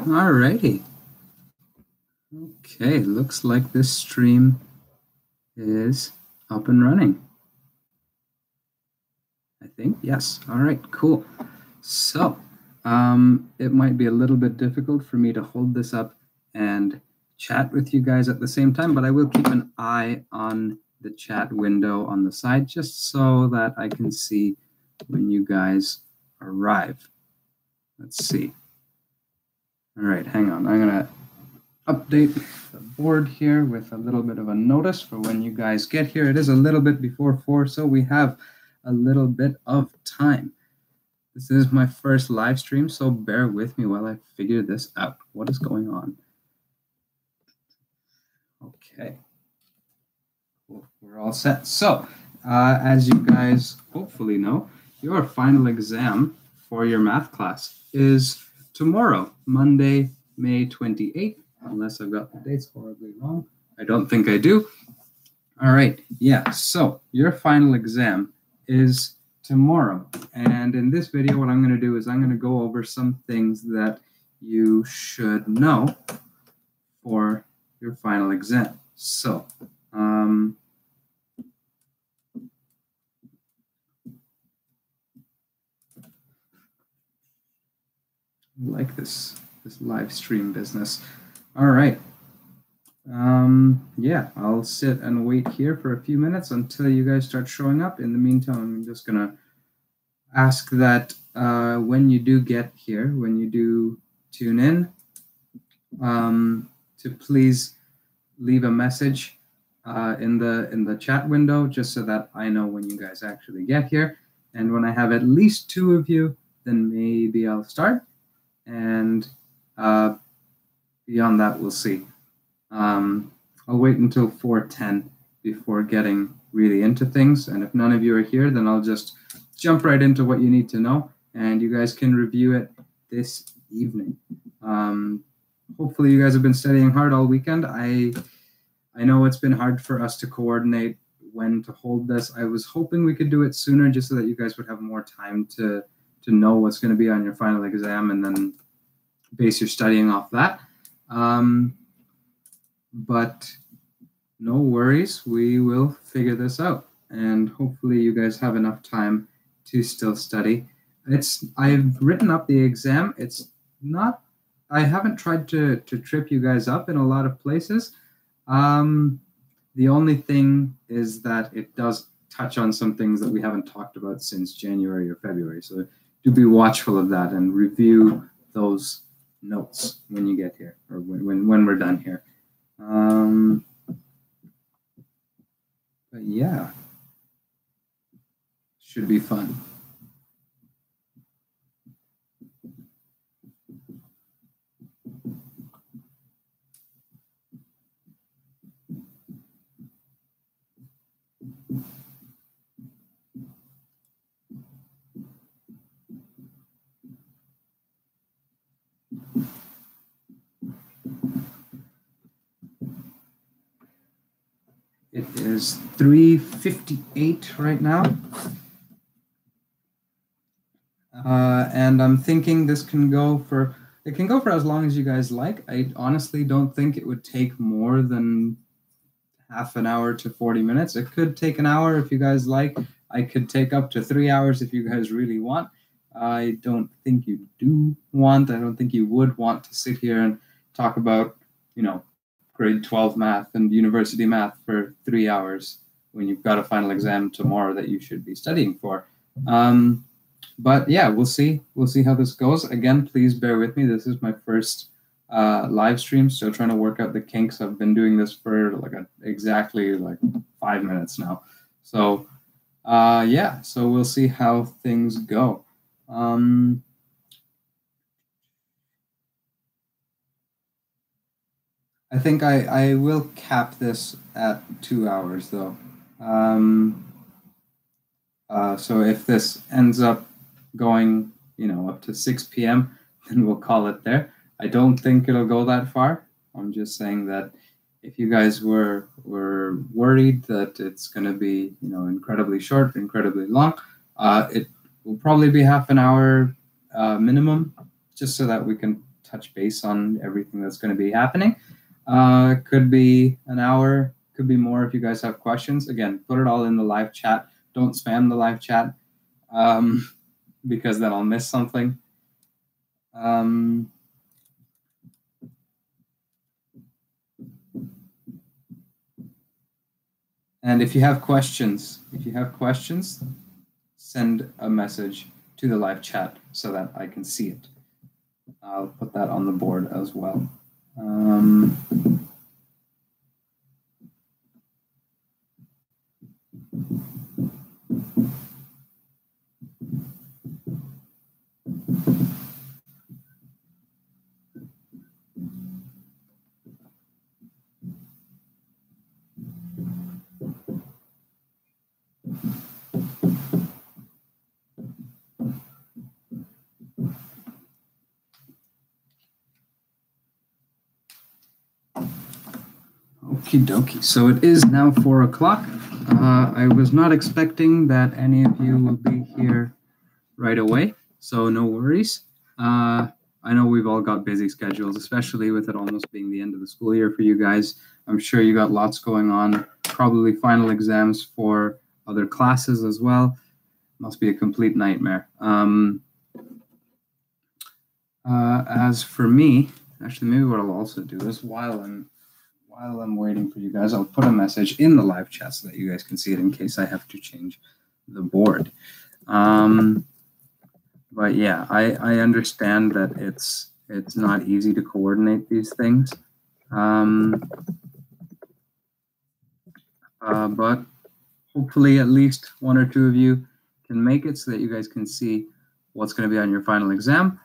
Alrighty. Okay, looks like this stream is up and running. I think, yes. All right, cool. So it might be a little bit difficult for me to hold this up and chat with you guys at the same time, but I will keep an eye on the chat window on the side just so that I can see when you guys arrive. Let's see. All right, hang on. I'm going to update the board here with a little bit of a notice for when you guys get here. It is a little bit before 4, so we have a little bit of time. This is my first live stream, so bear with me while I figure this out. What is going on? Okay. Cool. We're all set. So, as you guys hopefully know, your final exam for your math class is tomorrow, Monday, May 28th, unless I've got the dates horribly wrong. I don't think I do. All right. Yeah. So your final exam is tomorrow. And in this video, what I'm going to do is I'm going to go over some things that you should know for your final exam. So, I like this live stream business. All right. Yeah, I'll sit and wait here for a few minutes until you guys start showing up. In the meantime, I'm just gonna ask that when you do get here, when you do tune in, to please leave a message in the chat window, just so that I know when you guys actually get here. And when I have at least 2 of you, then maybe I'll start. And beyond that, we'll see. I'll wait until 4:10 before getting really into things. And if none of you are here, then I'll just jump right into what you need to know, and you guys can review it this evening. Hopefully you guys have been studying hard all weekend. I know it's been hard for us to coordinate when to hold this. I was hoping we could do it sooner just so that you guys would have more time to know what's going to be on your final exam and then base your studying off that. But no worries, we will figure this out. And hopefully you guys have enough time to still study. I've written up the exam. I haven't tried to trip you guys up in a lot of places. The only thing is that it does touch on some things that we haven't talked about since January or February. So do be watchful of that and review those notes when you get here, or when we're done here. But yeah, should be fun. It is 3:58 right now. And I'm thinking this can go for as long as you guys like. I honestly don't think it would take more than half an hour to 40 minutes. It could take an hour if you guys like. I could take up to 3 hours if you guys really want. I don't think you I don't think you would want to sit here and talk about, grade 12 math and university math for 3 hours when you've got a final exam tomorrow that you should be studying for. But yeah, we'll see how this goes. Again, please bear with me. This is my first live stream, still trying to work out the kinks. I've been doing this for exactly 5 minutes now. So yeah, so we'll see how things go. I think I will cap this at 2 hours though. So if this ends up going, up to 6 p.m., then we'll call it there. I don't think it'll go that far. I'm just saying that if you guys were worried that it's going to be, incredibly short, incredibly long, it will probably be half an hour minimum, just so that we can touch base on everything that's going to be happening. Could be an hour, could be more if you guys have questions. Again, put it all in the live chat. Don't spam the live chat because then I'll miss something. And if you have questions, send a message to the live chat so that I can see it. I'll put that on the board as well. Okie dokie. So it is now 4 o'clock. I was not expecting that any of you will be here right away, so no worries. I know we've all got busy schedules, especially with it almost being the end of the school year for you guys. I'm sure you got lots going on, probably final exams for other classes as well. Must be a complete nightmare. As for me, actually, maybe what I'll also do is while I'm waiting for you guys, I'll put a message in the live chat so that you guys can see it in case I have to change the board. But yeah, I understand that it's not easy to coordinate these things. But hopefully at least 1 or 2 of you can make it so that you guys can see what's going to be on your final exam.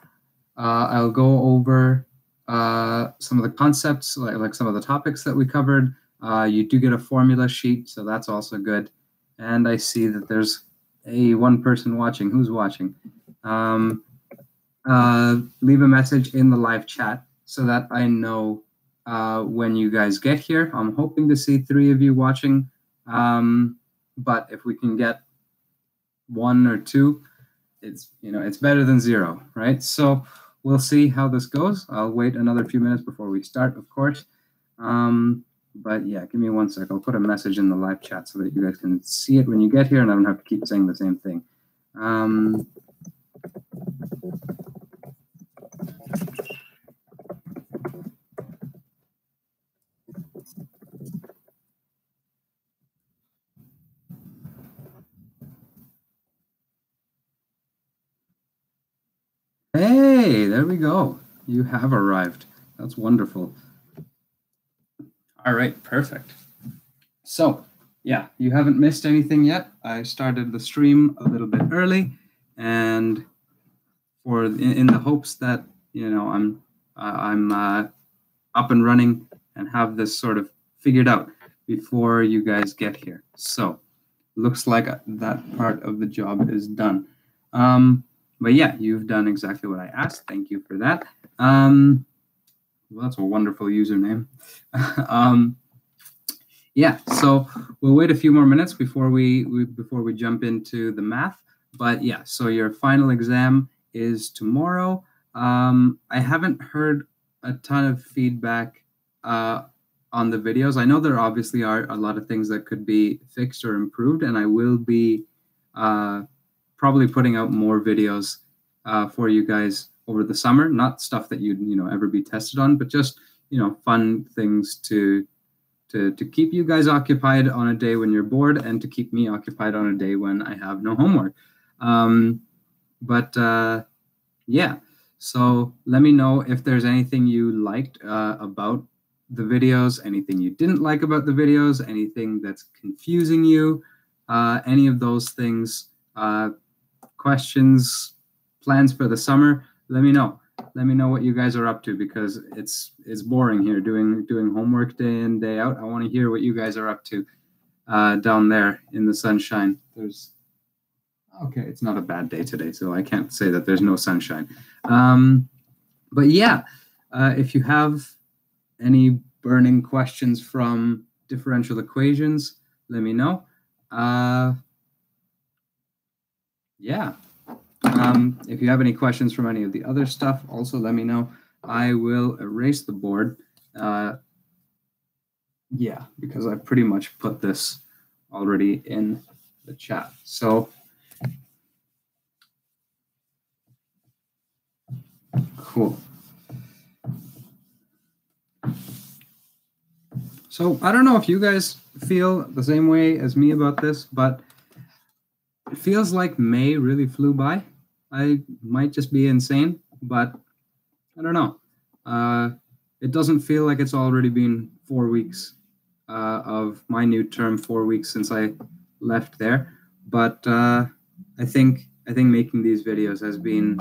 I'll go over some of the concepts, like some of the topics that we covered. You do get a formula sheet, so that's also good. And I see that there's one person watching. Who's watching? Leave a message in the live chat so that I know when you guys get here. I'm hoping to see 3 of you watching, but if we can get 1 or 2, it's better than 0, right? So we'll see how this goes. I'll wait another few minutes before we start, of course. But yeah, give me 1 sec. I'll put a message in the live chat so that you guys can see it when you get here and I don't have to keep saying the same thing. Hey, there we go. You have arrived. That's wonderful. All right, perfect. So, yeah, you haven't missed anything yet. I started the stream a little bit early, and in the hopes that I'm up and running and have this sort of figured out before you guys get here. So, looks like that part of the job is done. But yeah, you've done exactly what I asked. Thank you for that. Well, that's a wonderful username. Yeah, so we'll wait a few more minutes before we jump into the math. But yeah, so your final exam is tomorrow. I haven't heard a ton of feedback on the videos. I know there obviously are a lot of things that could be fixed or improved, and I will be probably putting out more videos for you guys over the summer. Not stuff that you'd ever be tested on, but just fun things to keep you guys occupied on a day when you're bored, and to keep me occupied on a day when I have no homework. Yeah, so let me know if there's anything you liked about the videos, anything you didn't like about the videos, anything that's confusing you, any of those things, questions, plans for the summer. Let me know. Let me know what you guys are up to, because it's boring here doing homework day in, day out. I want to hear what you guys are up to down there in the sunshine. Okay, it's not a bad day today, so I can't say that there's no sunshine. But yeah, if you have any burning questions from differential equations, let me know. Yeah. If you have any questions from any of the other stuff, also let me know. I will erase the board. Yeah, because I pretty much put this already in the chat. So cool. So I don't know if you guys feel the same way as me about this, but it feels like May really flew by. I might just be insane, but I don't know. It doesn't feel like it's already been 4 weeks of my new term, 4 weeks since I left there. But I think making these videos has been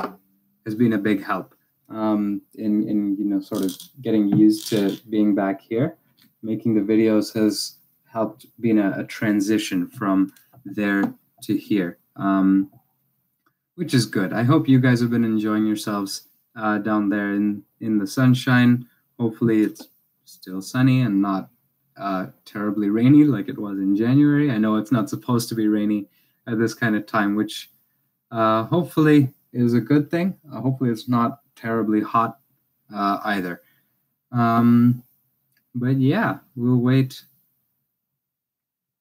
a big help in sort of getting used to being back here. Making the videos has helped being a transition from there to here, which is good. I hope you guys have been enjoying yourselves down there in the sunshine. Hopefully it's still sunny and not terribly rainy like it was in January. I know it's not supposed to be rainy at this kind of time, which hopefully is a good thing. Hopefully it's not terribly hot either. But yeah, we'll wait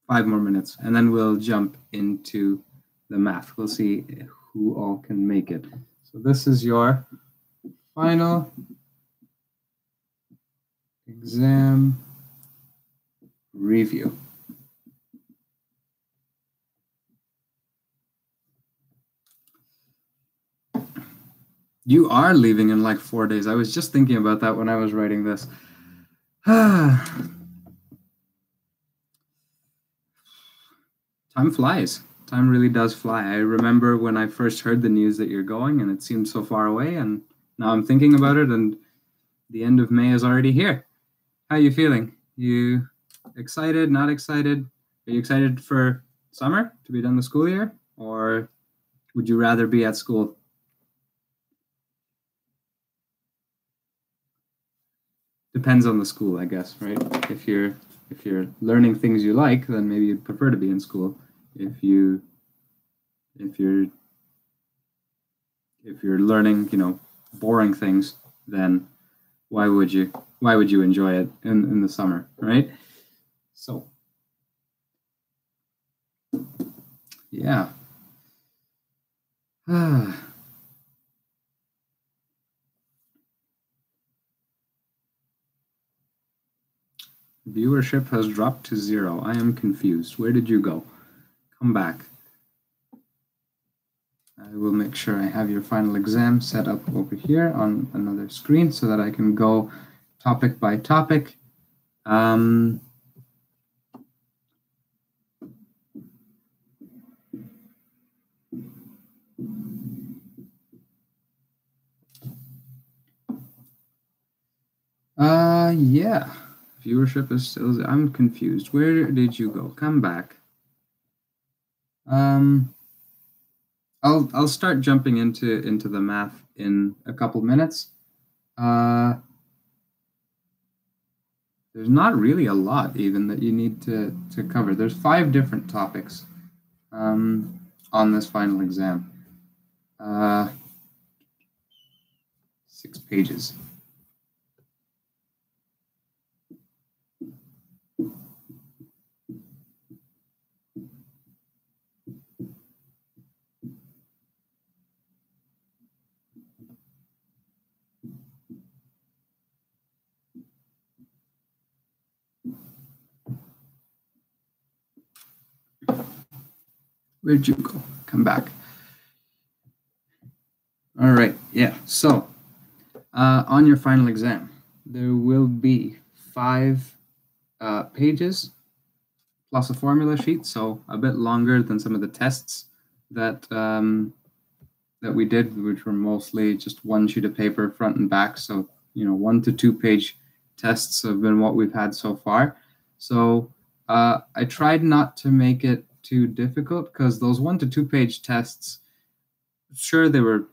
5 more minutes and then we'll jump into the math. We'll see who all can make it. So this is your final exam review. You are leaving in like 4 days. I was just thinking about that when I was writing this. Time flies. Time really does fly. I remember when I first heard the news that you're going and it seemed so far away, and now I'm thinking about it and the end of May is already here. How are you feeling? You excited, not excited? Are you excited for summer to be done the school year, or would you rather be at school? Depends on the school, I guess, right? If you're learning things you like, then maybe you'd prefer to be in school. If you're learning, boring things, then why would you enjoy it in the summer, right? So yeah. Viewership has dropped to 0. I am confused. Where did you go? Come back. I will make sure I have your final exam set up over here on another screen so that I can go topic by topic. Yeah. Viewership is still. I'm confused. Where did you go? Come back. I'll start jumping into the math in a couple minutes. There's not really a lot even that you need to cover. There's 5 different topics on this final exam. 6 pages. Where'd you go? Come back. All right, yeah. So on your final exam, there will be 5 pages plus a formula sheet, so a bit longer than some of the tests that that we did, which were mostly just 1 sheet of paper, front and back. So 1 to 2 page tests have been what we've had so far. So I tried not to make it too difficult because those 1 to 2 page tests, sure, they were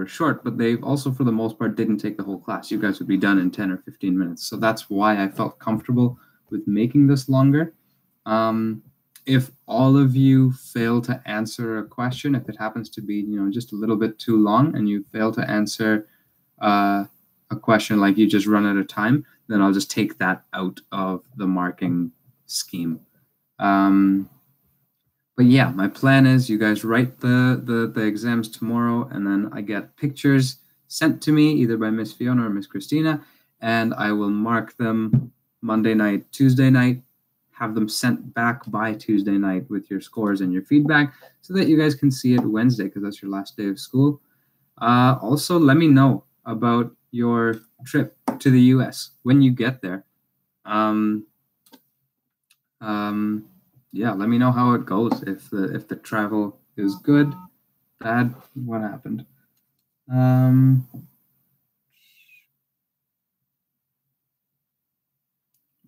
short, but they also for the most part didn't take the whole class. You guys would be done in 10 or 15 minutes. So that's why I felt comfortable with making this longer. If all of you fail to answer a question, if it happens to be just a little bit too long and you fail to answer a question like you just run out of time, then I'll just take that out of the marking scheme. But yeah, my plan is you guys write the exams tomorrow, and then I get pictures sent to me either by Miss Fiona or Miss Christina, and I will mark them Monday night, Tuesday night, have them sent back by Tuesday night with your scores and your feedback so that you guys can see it Wednesday because that's your last day of school. Also, let me know about your trip to the US when you get there. Yeah, let me know how it goes. If the travel is good, bad, what happened? All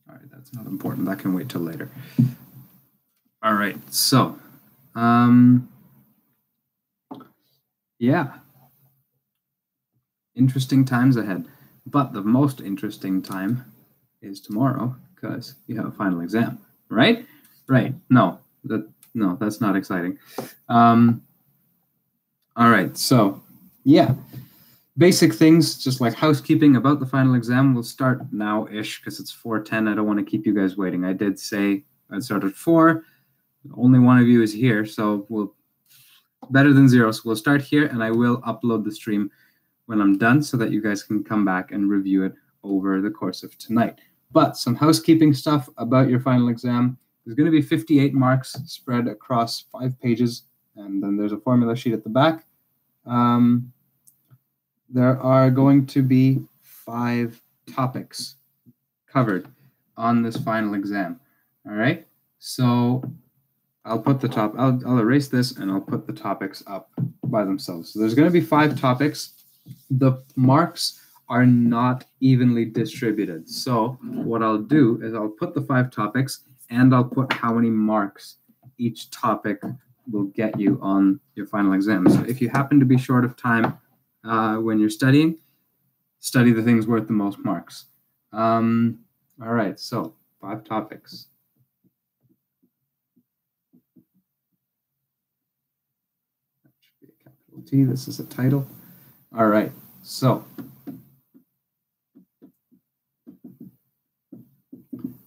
right, that's not important. That can wait till later. All right, so, yeah, interesting times ahead. But the most interesting time is tomorrow because you have a final exam, right? Right. No, that's not exciting. All right, so yeah, basic things just like housekeeping about the final exam will start now-ish because it's 4:10. I don't want to keep you guys waiting. I did say I'd start at 4. Only one of you is here, so we'll better than 0. So we'll start here, and I will upload the stream when I'm done so that you guys can come back and review it over the course of tonight. But some housekeeping stuff about your final exam. There's going to be 58 marks spread across 5 pages, and then there's a formula sheet at the back. There are going to be 5 topics covered on this final exam. All right, so I'll put the I'll erase this and I'll put the topics up by themselves. So there's going to be 5 topics. The marks are not evenly distributed. So what I'll do is I'll put the 5 topics and I'll put how many marks each topic will get you on your final exam. So if you happen to be short of time when you're studying, study the things worth the most marks. All right, so 5 topics. That should be a capital T. This is a title. All right, so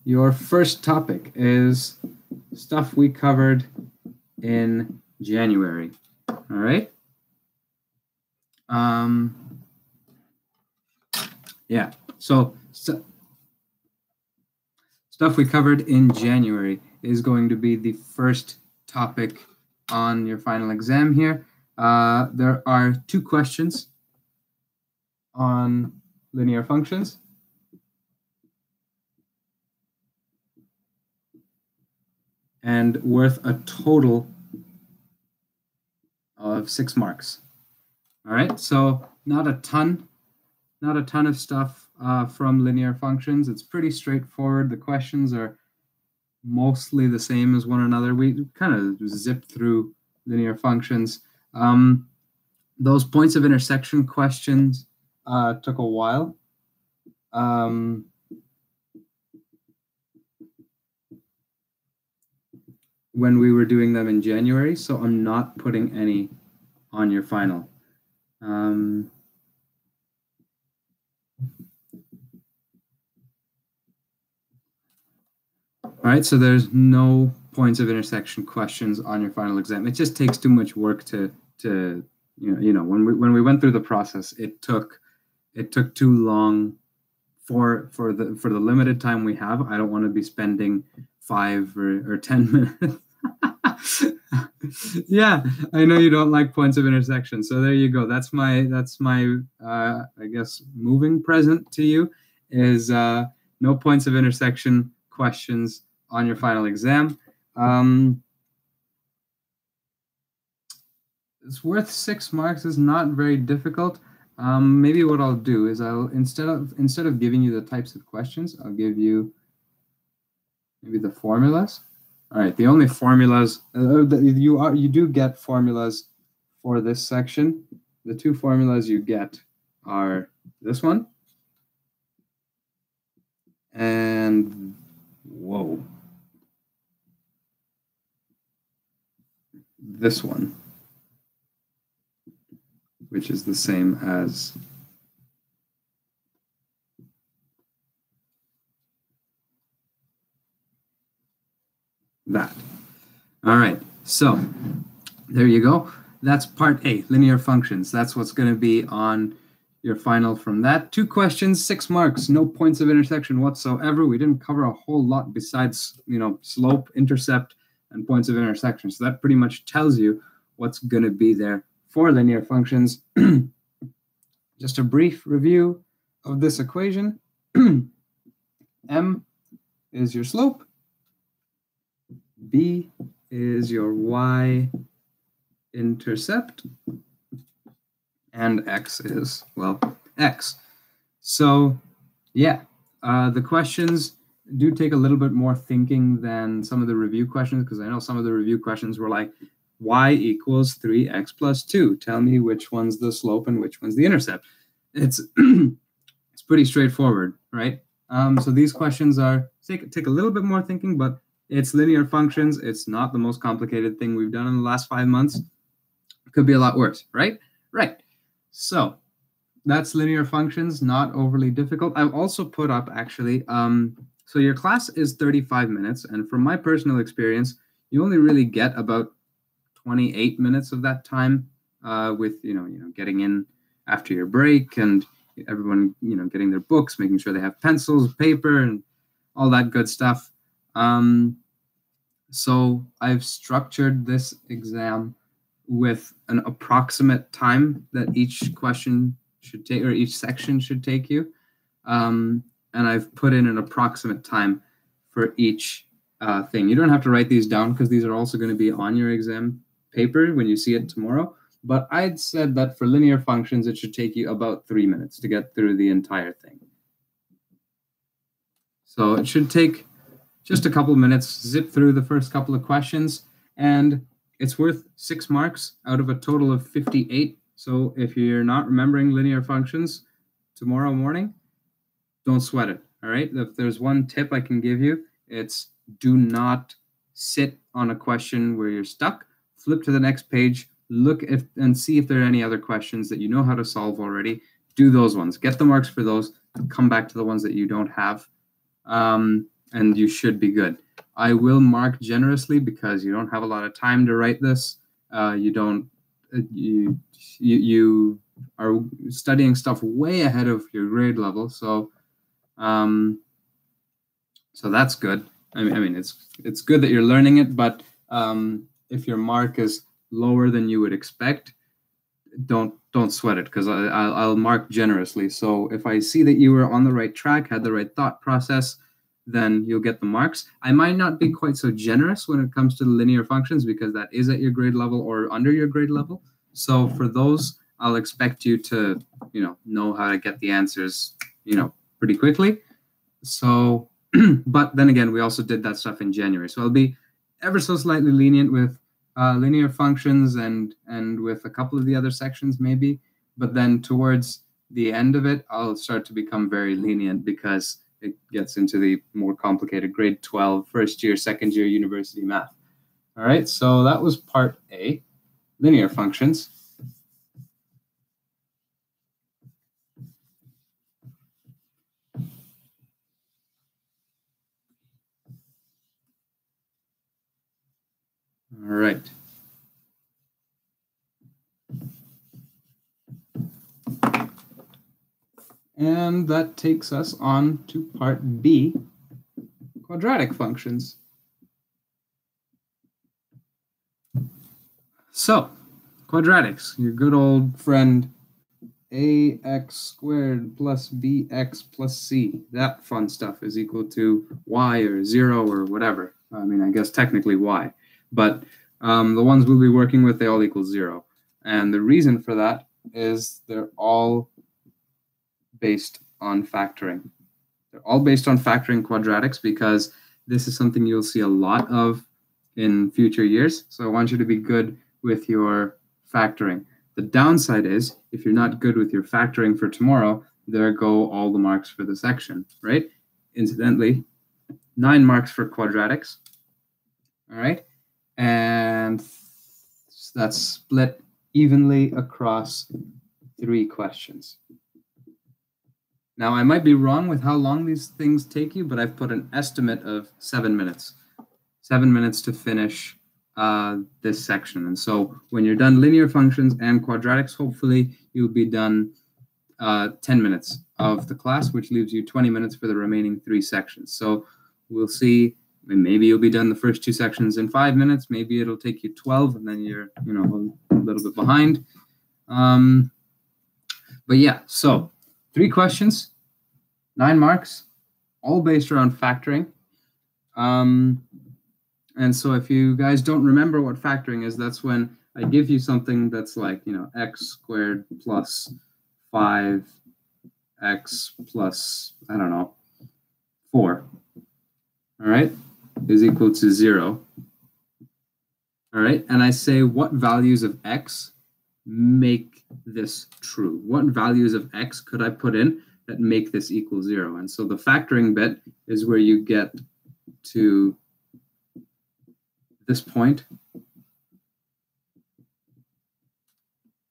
your first topic is stuff we covered in January. All right. Yeah, so stuff we covered in January is going to be the first topic on your final exam here. There are 2 questions on linear functions. And worth a total of 6 marks. All right, so not a ton of stuff from linear functions. It's pretty straightforward. The questions are mostly the same as one another. We kind of zipped through linear functions. Those points of intersection questions took a while. When we were doing them in January, so I'm not putting any on your final. All right, so there's no points of intersection questions on your final exam. It just takes too much work to when we went through the process, it took too long for the limited time we have. I don't want to be spending 5 or 10 minutes. Yeah, I know you don't like points of intersection, so there you go. That's my I guess moving present to you is no points of intersection questions on your final exam. It's worth 6 marks. Is not very difficult. Maybe what I'll do is I'll instead of giving you the types of questions, I'll give you maybe the formulas. All right, the only formulas you do get formulas for this section. The 2 formulas you get are this one and this one, which is the same as that. All right, so there you go. That's part A, linear functions. That's what's going to be on your final from that. 2 questions, 6 marks, no points of intersection whatsoever. We didn't cover a whole lot besides, slope, intercept, and points of intersection. So that pretty much tells you what's going to be there for linear functions. Just a brief review of this equation. M is your slope. B is your y-intercept. And x is, well, x. So, yeah, the questions do take a little bit more thinking than some of the review questions, because I know some of the review questions were like, y equals 3x plus 2. Tell me which one's the slope and which one's the intercept. It's it's pretty straightforward, right? So these questions take a little bit more thinking, but it's linear functions. It's not the most complicated thing we've done in the last 5 months. It could be a lot worse, right? Right. So that's linear functions, not overly difficult. I've also put up, actually, so your class is 35 minutes, and from my personal experience, you only really get about 28 minutes of that time with, getting in after your break and everyone, getting their books, making sure they have pencils, paper, and all that good stuff. So I've structured this exam with an approximate time that each question should take, or each section should take you. And I've put in an approximate time for each thing. You don't have to write these down because these are also going to be on your exam paper when you see it tomorrow. But I'd said that for linear functions, it should take you about 3 minutes to get through the entire thing. So it should take just a couple of minutes, zip through the first couple of questions, and it's worth 6 marks out of a total of 58. So if you're not remembering linear functions tomorrow morning, don't sweat it, all right? If there's one tip I can give you, it's do not sit on a question where you're stuck. Flip to the next page, look at and see if there are any other questions that you know how to solve already. Do those ones. Get the marks for those. Come back to the ones that you don't have, and you should be good. I will mark generously because you don't have a lot of time to write this. You are studying stuff way ahead of your grade level, so that's good. I mean, it's good that you're learning it, but if your mark is lower than you would expect, don't sweat it, because I'll mark generously. So if I see that you were on the right track, had the right thought process, then you'll get the marks. I might not be quite so generous when it comes to the linear functions because that is at your grade level or under your grade level. So for those, I'll expect you to, know how to get the answers, pretty quickly. So, but then again, we also did that stuff in January. So I'll be ever so slightly lenient with linear functions and with a couple of the other sections maybe. But then towards the end of it, I'll start to become very lenient because it gets into the more complicated grade 12, first year, second year university math. All right, so that was part A, linear functions. All right. And that takes us on to part B, quadratic functions. So, quadratics, your good old friend ax squared plus bx plus c. That fun stuff is equal to y or 0 or whatever. I mean, I guess technically y. But the ones we'll be working with, they all equal 0. And the reason for that is they're all based on factoring. They're all based on factoring quadratics because this is something you'll see a lot of in future years. So I want you to be good with your factoring. The downside is if you're not good with your factoring for tomorrow, there go all the marks for the section, right? Incidentally, 9 marks for quadratics. All right. And that's split evenly across 3 questions. Now, I might be wrong with how long these things take you, but I've put an estimate of 7 minutes. 7 minutes to finish this section. And so when you're done linear functions and quadratics, hopefully you'll be done 10 minutes of the class, which leaves you 20 minutes for the remaining 3 sections. So we'll see. Maybe you'll be done the first 2 sections in 5 minutes. Maybe it'll take you 12, and then you're, you know, a little bit behind. But yeah, so 3 questions, 9 marks, all based around factoring. And so if you guys don't remember what factoring is, that's when I give you something that's like, you know, x squared plus 5x plus, I don't know, 4, all right, is equal to 0. All right, and I say what values of x make this true? What values of x could I put in that make this equal 0? And so the factoring bit is where you get to this point.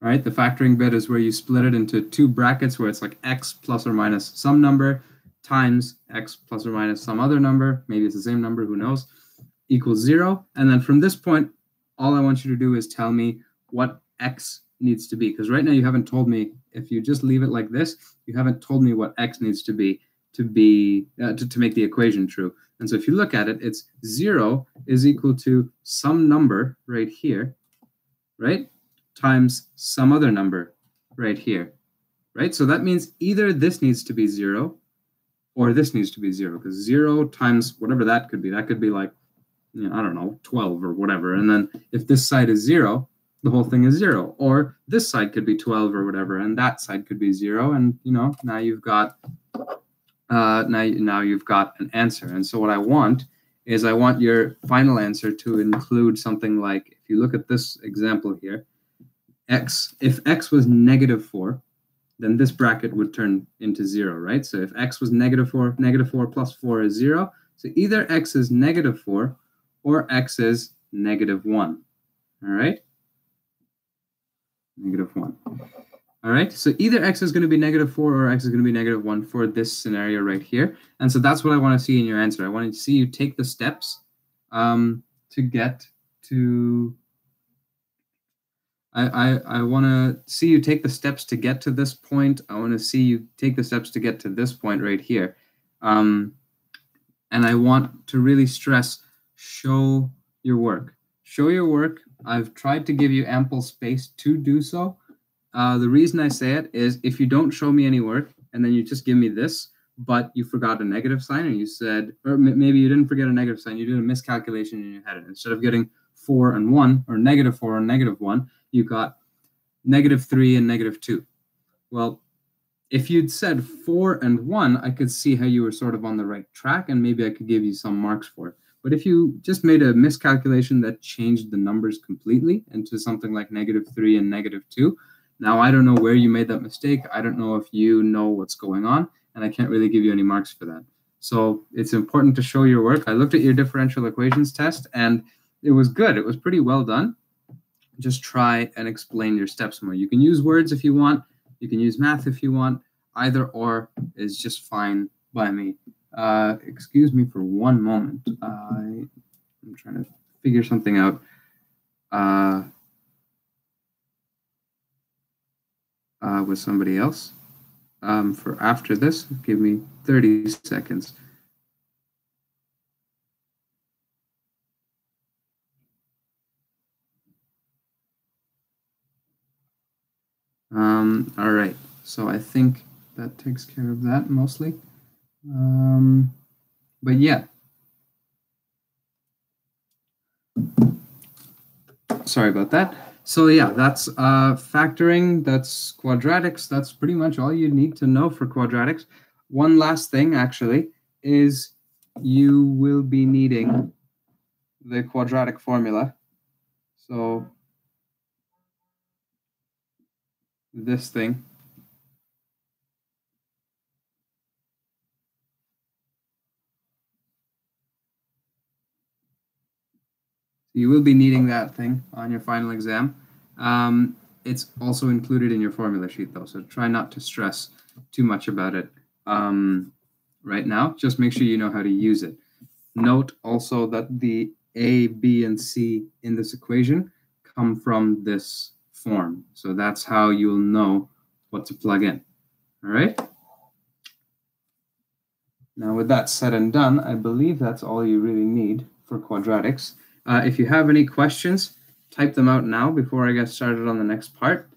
All right, the factoring bit is where you split it into 2 brackets where it's like x plus or minus some number times x plus or minus some other number, maybe it's the same number, who knows, equals 0. And then from this point, all I want you to do is tell me what x needs to be. Because right now you haven't told me, if you just leave it like this, you haven't told me what x needs to be to make the equation true. And so if you look at it, it's 0 is equal to some number right here, right, times some other number right here, right? So that means either this needs to be 0 or this needs to be 0, because 0 times whatever that could be like, you know, I don't know, 12 or whatever. And then if this side is 0, the whole thing is 0. Or this side could be 12 or whatever, and that side could be 0. And, you know, now you've got now you've got an answer. And so what I want is I want your final answer to include something like, if you look at this example here, if x was -4, then this bracket would turn into 0, right? So if x was -4, -4 plus 4 is 0. So either x is -4 or x is -1, all right? -1. All right, so either x is going to be -4 or x is going to be -1 for this scenario right here. And so that's what I want to see in your answer. I want to see you take the steps to get to... I want to see you take the steps to get to this point. I want to see you take the steps to get to this point right here. And I want to really stress, show your work. Show your work. I've tried to give you ample space to do so. The reason I say it is if you don't show me any work and then you just give me this, but you forgot a negative sign and you said, or maybe you didn't forget a negative sign, you did a miscalculation in your head. And instead of getting 4 and 1 or -4 and -1, you got -3 and -2. Well, if you'd said 4 and 1, I could see how you were sort of on the right track and maybe I could give you some marks for it. But if you just made a miscalculation that changed the numbers completely into something like -3 and -2, now I don't know where you made that mistake. I don't know if you know what's going on, and I can't really give you any marks for that. So it's important to show your work. I looked at your differential equations test, and it was good. It was pretty well done. Just try and explain your steps more. You can use words if you want. You can use math if you want. Either or is just fine by me. Excuse me for one moment. I'm trying to figure something out. With somebody else. For after this, give me 30 seconds. All right, so I think that takes care of that mostly. But yeah. Sorry about that. So yeah, that's factoring, that's quadratics, that's pretty much all you need to know for quadratics. One last thing, actually, is you will be needing the quadratic formula. So this thing. You will be needing that thing on your final exam. It's also included in your formula sheet, though, so try not to stress too much about it right now. Just make sure you know how to use it. Note also that the A, B, and C in this equation come from this form. So that's how you'll know what to plug in. All right? Now, with that said and done, I believe that's all you really need for quadratics. If you have any questions, type them out now before I get started on the next part.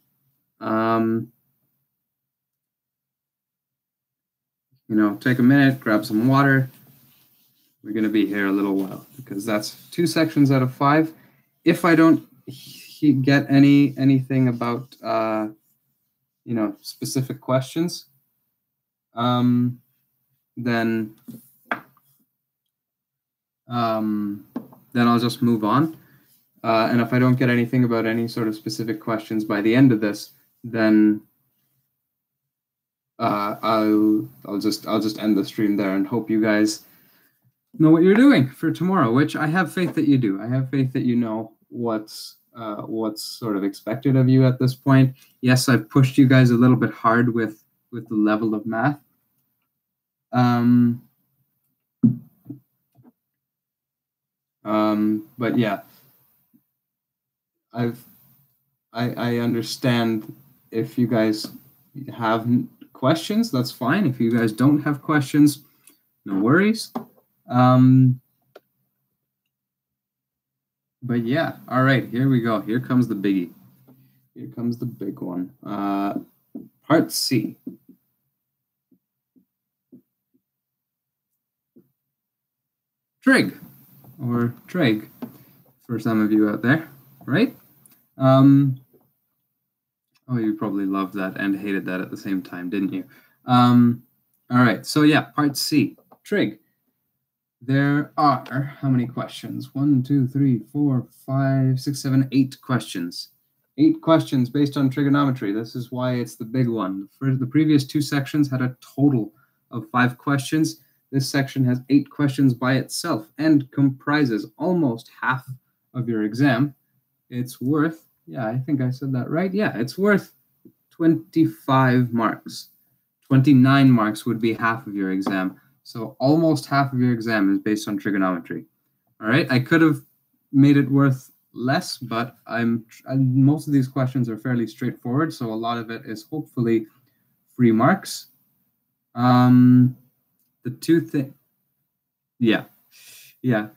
Take a minute, grab some water. We're going to be here a little while because that's 2 sections out of 5. If I don't get anything about specific questions, then I'll just move on. And if I don't get anything about any sort of specific questions by the end of this, then I'll just end the stream there and hope you guys know what you're doing for tomorrow, which I have faith that you do. I have faith that you know what's sort of expected of you at this point. Yes, I've pushed you guys a little bit hard with the level of math. But yeah, I understand if you guys have questions, that's fine. If you guys don't have questions, no worries. But yeah, all right, here we go. Here comes the biggie. Here comes the big one. Part C. Trig, or trig, for some of you out there, right? Oh, you probably loved that and hated that at the same time, didn't you? All right, so yeah, part C, trig. There are, how many questions? 1, 2, 3, 4, 5, 6, 7, 8 questions. 8 questions based on trigonometry. This is why it's the big one. For the previous 2 sections had a total of 5 questions. This section has 8 questions by itself and comprises almost half of your exam. It's worth, yeah, I think I said that right. Yeah, it's worth 25 marks. 29 marks would be half of your exam. So almost half of your exam is based on trigonometry. All right, I could have made it worth less, but most of these questions are fairly straightforward, so a lot of it is hopefully free marks. The 2 things, yeah,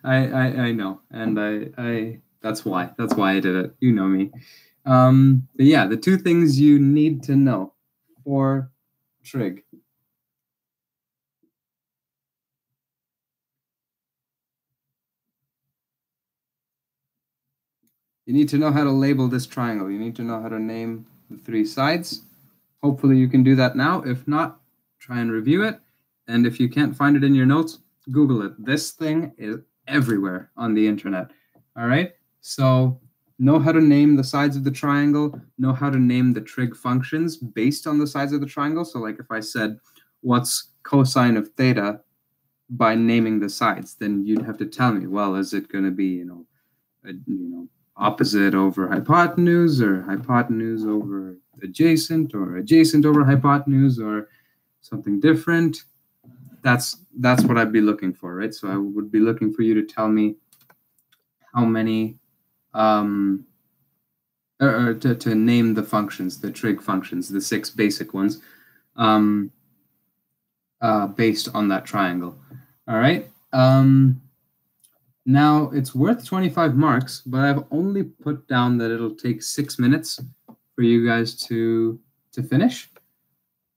I know, and I that's why I did it. You know me. But yeah, the 2 things you need to know for trig. You need to know how to label this triangle. You need to know how to name the 3 sides. Hopefully you can do that now. If not, try and review it. And if you can't find it in your notes, Google it. This thing is everywhere on the internet. All right? So know how to name the sides of the triangle, know how to name the trig functions based on the sides of the triangle. So like if I said, what's cosine of theta by naming the sides, then you'd have to tell me, well, is it going to be, opposite over hypotenuse, or hypotenuse over adjacent, or adjacent over hypotenuse, or something different? That's what I'd be looking for, right? So I would be looking for you to tell me how many, or to name the functions, the trig functions, the 6 basic ones, based on that triangle. All right. Now, it's worth 25 marks, but I've only put down that it'll take 6 minutes for you guys to finish.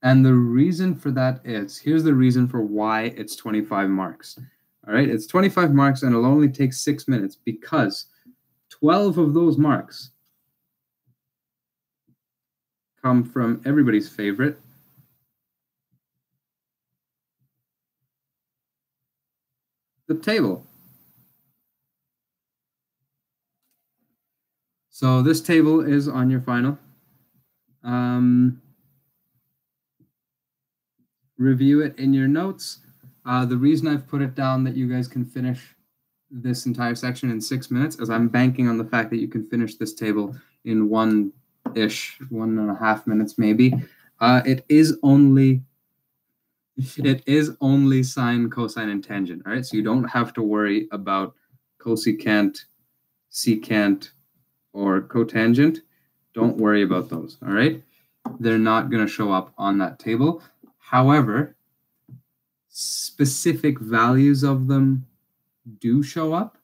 And the reason for that is, here's the reason for why it's 25 marks. All right, it's 25 marks and it'll only take 6 minutes because 12 of those marks come from everybody's favorite, the table. So this table is on your final. Review it in your notes. The reason I've put it down that you guys can finish this entire section in 6 minutes is I'm banking on the fact that you can finish this table in 1.5 minutes maybe. It is only sine, cosine, and tangent, all right? So you don't have to worry about cosecant, secant, or cotangent, don't worry about those, all right? They're not going to show up on that table. However, specific values of them do show up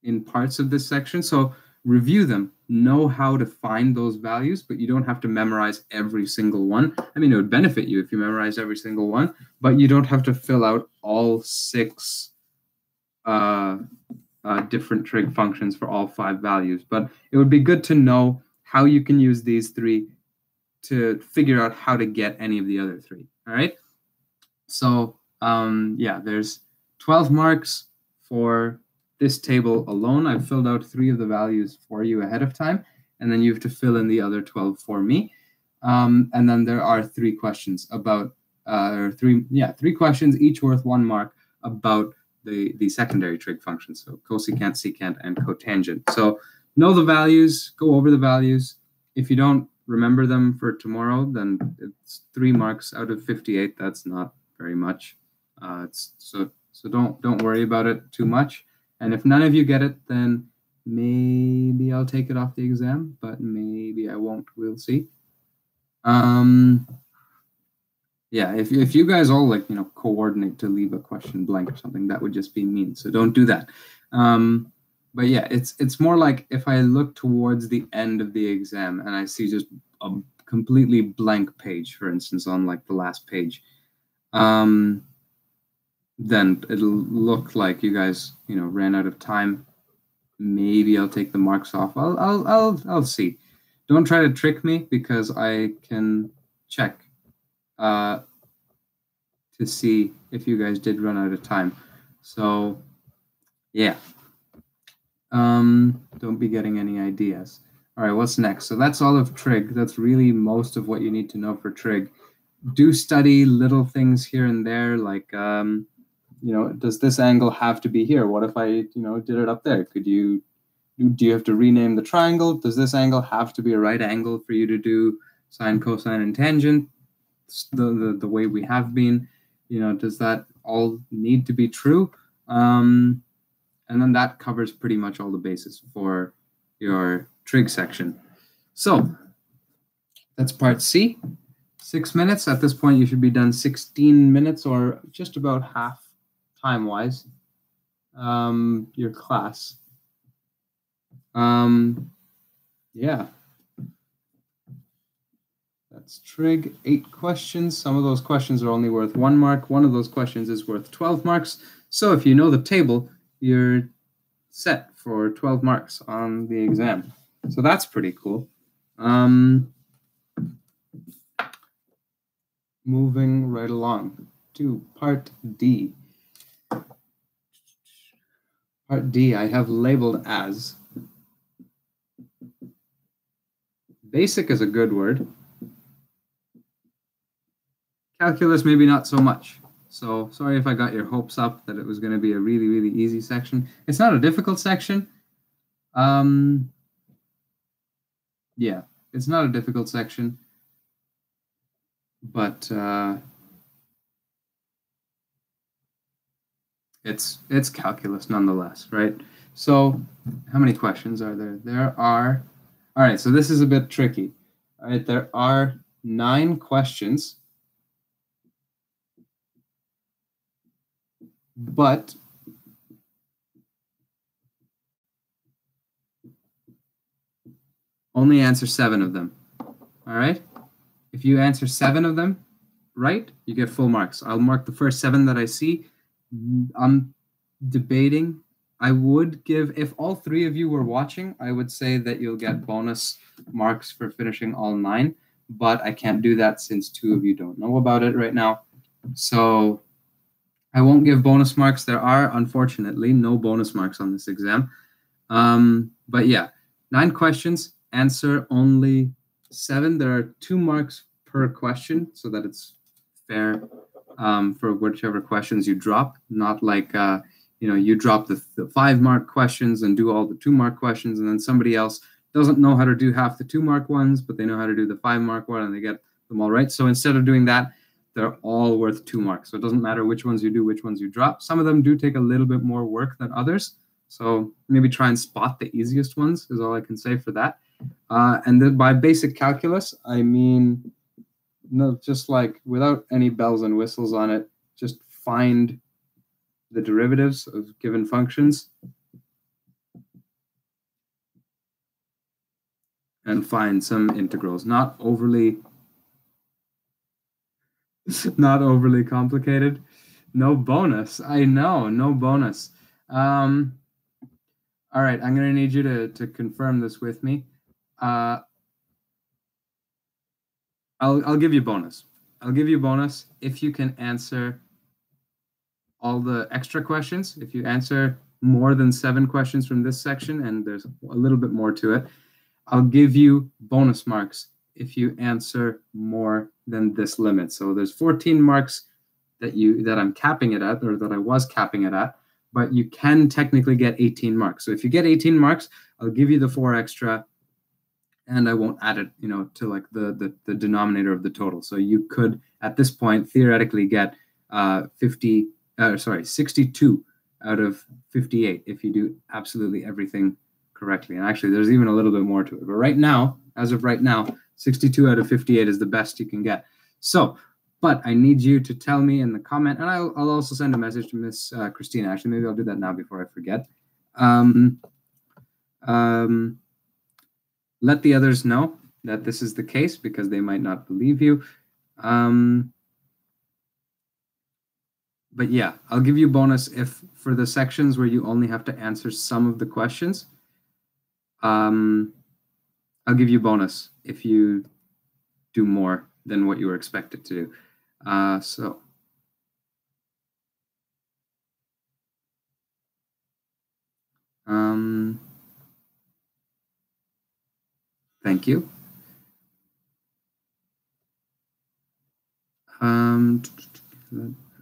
in parts of this section. So review them, know how to find those values, but you don't have to memorize every single one. I mean, it would benefit you if you memorize every single one, but you don't have to fill out all 6 different trig functions for all 5 values. But it would be good to know how you can use these 3 to figure out how to get any of the other 3. All right. So yeah, there's 12 marks for this table alone. I've filled out 3 of the values for you ahead of time, and then you have to fill in the other 12 for me. And then there are 3 questions about, or 3 questions, each worth 1 mark, about the secondary trig functions, so cosecant, secant, and cotangent. So know the values, go over the values. If you don't remember them for tomorrow, then it's 3 marks out of 58. That's not very much. So don't worry about it too much. And if none of you get it, then maybe I'll take it off the exam, but maybe I won't. We'll see. Yeah, if you guys all coordinate to leave a question blank or something, that would just be mean. So don't do that. But yeah, it's more like if I look towards the end of the exam and I see just a completely blank page, for instance, on like the last page, then it'll look like you guys, ran out of time. Maybe I'll take the marks off. I'll see. Don't try to trick me, because I can check to see if you guys did run out of time. So yeah, don't be getting any ideas. All right, what's next? So that's all of trig. That's really most of what you need to know for trig. Do study little things here and there, like does this angle have to be here? What if I did it up there? Do you have to rename the triangle? Does this angle have to be a right angle for you to do sine, cosine, and tangent the way we have been? Does that all need to be true? And then that covers pretty much all the bases for your trig section. So that's part C. 6 minutes. At this point, you should be done 16 minutes, or just about half time-wise, your class. Yeah. That's trig, 8 questions. Some of those questions are only worth 1 mark. One of those questions is worth 12 marks. So if you know the table, you're set for 12 marks on the exam. So that's pretty cool. Moving right along to part D. Part D I have labeled as basic is a good word. Calculus, maybe not so much. So sorry if I got your hopes up that it was going to be a really, really easy section. It's not a difficult section. Yeah, it's not a difficult section, but it's calculus nonetheless, right? So how many questions are there? There are, all right, so this is a bit tricky. All right, there are 9 questions, but only answer 7 of them. All right, if you answer 7 of them right, you get full marks. I'll mark the first 7 that I see. I'm debating. I would give, if all 3 of you were watching, I would say that you'll get bonus marks for finishing all 9, but I can't do that since 2 of you don't know about it right now. So I won't give bonus marks. There are, unfortunately, no bonus marks on this exam. But yeah, 9 questions, answer only 7. There are 2 marks per question, so that it's fair for whichever questions you drop, not like you drop the 5-mark questions and do all the 2-mark questions, and then somebody else doesn't know how to do half the 2-mark ones, but they know how to do the 5-mark one, and they get them all right. So instead of doing that, they're all worth 2 marks. So it doesn't matter which ones you do, which ones you drop. Some of them do take a little bit more work than others. So maybe try and spot the easiest ones is all I can say for that. And then by basic calculus, I mean, no, just like without any bells and whistles on it, just find the derivatives of given functions and find some integrals. Not overly complicated. No bonus. I know, no bonus. All right, I'm going to need you to confirm this with me. I'll give you bonus. I'll give you bonus if you can answer all the extra questions. If you answer more than 7 questions from this section, and there's a little bit more to it, I'll give you bonus marks if you answer more than this limit. So there's 14 marks that I'm capping it at, or that I was capping it at, but you can technically get 18 marks. So if you get 18 marks, I'll give you the 4 extra, and I won't add it, to like the denominator of the total. So you could, at this point, theoretically get 62 out of 58 if you do absolutely everything correctly. And actually, there's even a little bit more to it. But right now, as of right now, 62 out of 58 is the best you can get. So, but I need you to tell me in the comment, and I'll also send a message to Miss Christina. Actually, maybe I'll do that now before I forget. Let the others know that this is the case because they might not believe you. But yeah, I'll give you bonus if for the sections where you only have to answer some of the questions. I'll give you bonus if you do more than what you were expected to do. Thank you. Let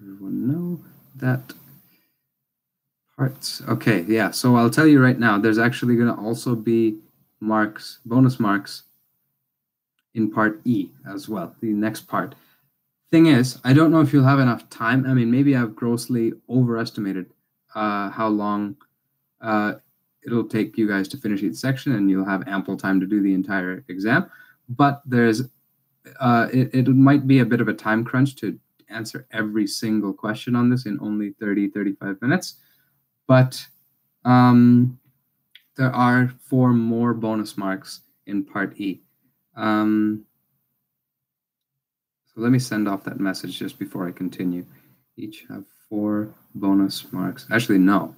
everyone know that parts. Okay, yeah. So I'll tell you right now, there's actually going to also be marks, bonus marks in part E as well, the next part. Thing is, I don't know if you'll have enough time. I mean, maybe I've grossly overestimated how long it'll take you guys to finish each section, and you'll have ample time to do the entire exam. But there's it might be a bit of a time crunch to answer every single question on this in only 30-35 minutes. But there are 4 more bonus marks in part E. So let me send off that message just before I continue. Each have 4 bonus marks. Actually, no.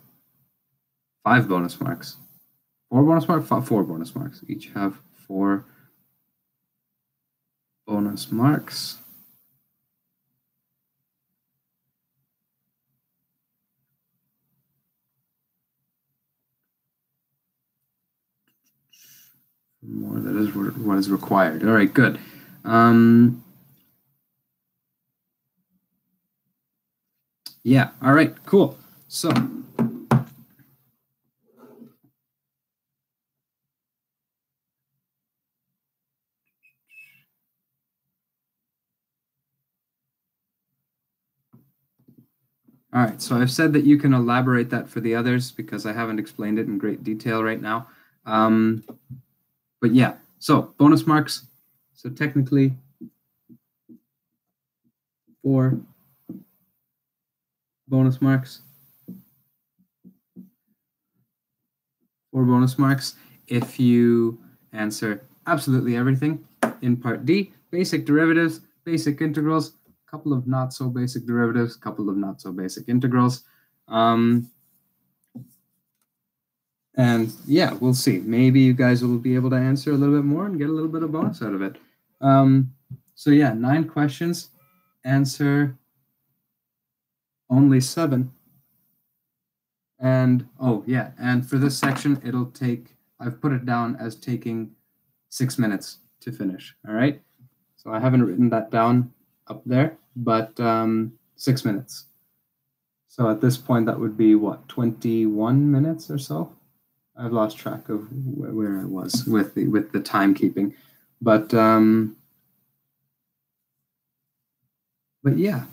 5 bonus marks. 4 bonus marks? 4 bonus marks. Each have 4 bonus marks. More, that is what is required. All right, good. Yeah, all right, cool. So all right, so I've said that you can elaborate that for the others because I haven't explained it in great detail right now. But yeah, so bonus marks. So technically 4 bonus marks. 4 bonus marks if you answer absolutely everything in part D. Basic derivatives, basic integrals, a couple of not so basic derivatives, a couple of not so basic integrals. And yeah, we'll see. Maybe you guys will be able to answer a little bit more and get a little bit of bonus out of it. So yeah, 9 questions, answer only 7. And oh yeah, and for this section, it'll take, I've put it down as taking 6 minutes to finish. All right. So I haven't written that down up there, but 6 minutes. So at this point, that would be what, 21 minutes or so? I've lost track of where I was with the timekeeping, but yeah.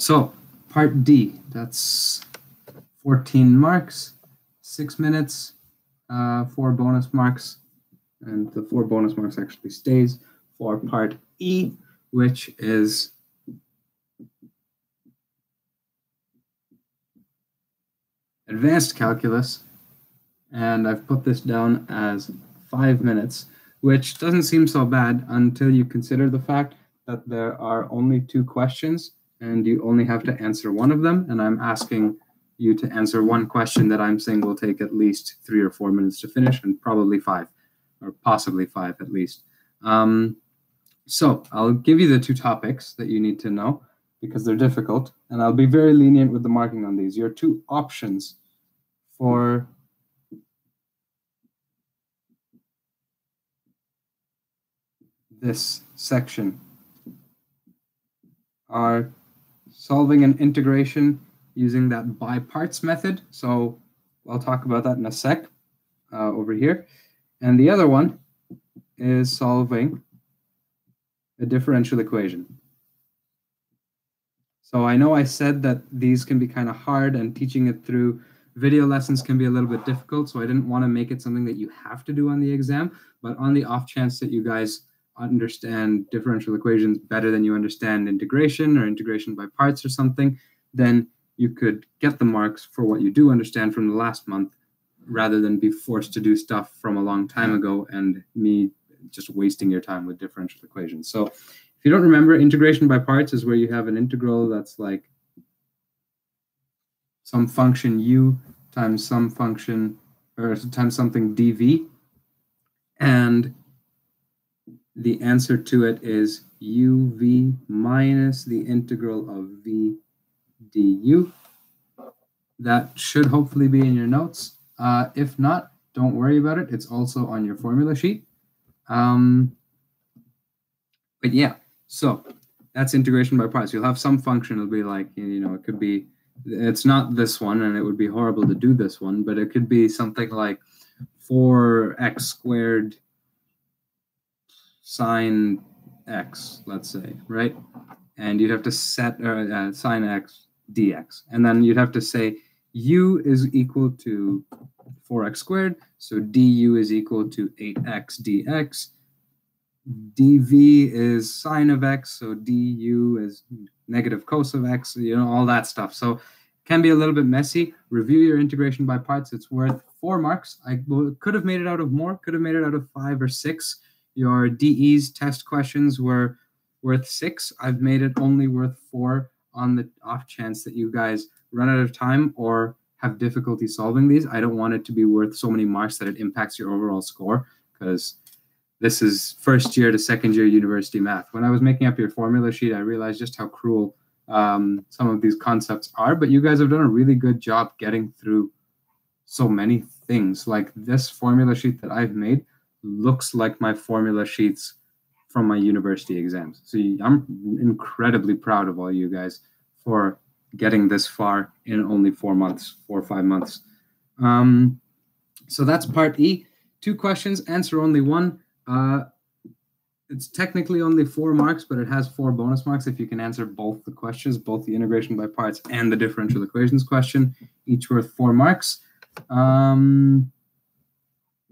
So part D, that's 14 marks, 6 minutes, 4 bonus marks, and the 4 bonus marks actually stays for part E, which is advanced calculus, and I've put this down as 5 minutes, which doesn't seem so bad until you consider the fact that there are only 2 questions and you only have to answer one of them, and I'm asking you to answer one question that I'm saying will take at least 3 or 4 minutes to finish, and probably 5, or possibly 5 at least. So I'll give you the 2 topics that you need to know because they're difficult, and I'll be very lenient with the marking on these. Your 2 options for this section are solving an integration using that by parts method. So I'll talk about that in a sec over here. And the other one is solving a differential equation. So I know I said that these can be kind of hard and teaching it through video lessons can be a little bit difficult. So I didn't want to make it something that you have to do on the exam, but on the off chance that you guys understand differential equations better than you understand integration or integration by parts or something, then you could get the marks for what you do understand from the last month rather than be forced to do stuff from a long time ago and me just wasting your time with differential equations. So if you don't remember, integration by parts is where you have an integral that's like some function u times some function or times something dv, and the answer to it is uv minus the integral of v du. That should hopefully be in your notes. If not, don't worry about it. It's also on your formula sheet. But yeah, so that's integration by parts. You'll have some function. It'll be like, it could be, it's not this one, and it would be horrible to do this one, but it could be something like 4x squared sine x, let's say, right? And you'd have to set sine x dx. And then you'd have to say u is equal to 4x squared, so du is equal to 8x dx. dv is sine of x, so du is negative cos of x, all that stuff. So it can be a little bit messy. Review your integration by parts. It's worth 4 marks. I could have made it out of more, could have made it out of 5 or 6. Your DE's test questions were worth 6. I've made it only worth 4 on the off chance that you guys run out of time or have difficulty solving these. I don't want it to be worth so many marks that it impacts your overall score, because this is first year to second year university math. When I was making up your formula sheet, I realized just how cruel some of these concepts are, but you guys have done a really good job getting through so many things. Like this formula sheet that I've made looks like my formula sheets from my university exams. So I'm incredibly proud of all you guys for getting this far in only 4 months, 4 or 5 months. So that's part E. 2 questions, answer only 1. It's technically only 4 marks, but it has 4 bonus marks if you can answer both the questions, both the integration by parts and the differential equations question, each worth 4 marks.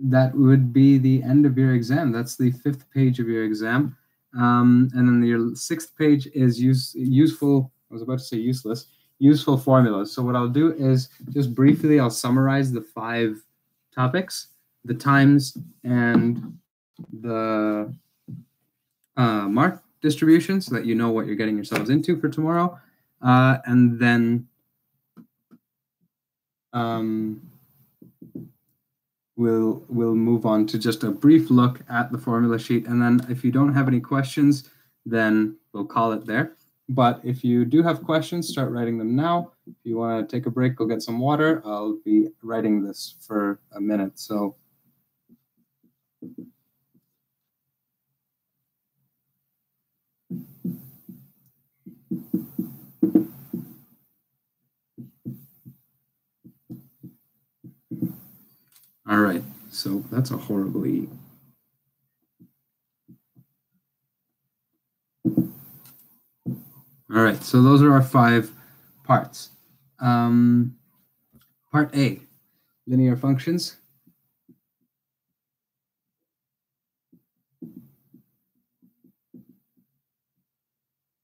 That would be the end of your exam. That's the 5th page of your exam. And then your 6th page is useful. I was about to say useless. Useful formulas. So what I'll do is just briefly, I'll summarize the 5 topics, the times, and the mark distribution, so that you know what you're getting yourselves into for tomorrow. And then we'll move on to just a brief look at the formula sheet. And then if you don't have any questions, then we'll call it there. But if you do have questions, start writing them now. If you want to take a break, go get some water. I'll be writing this for a minute. So all right, so that's a horrible E. All All right, so those are our 5 parts. Part A, linear functions.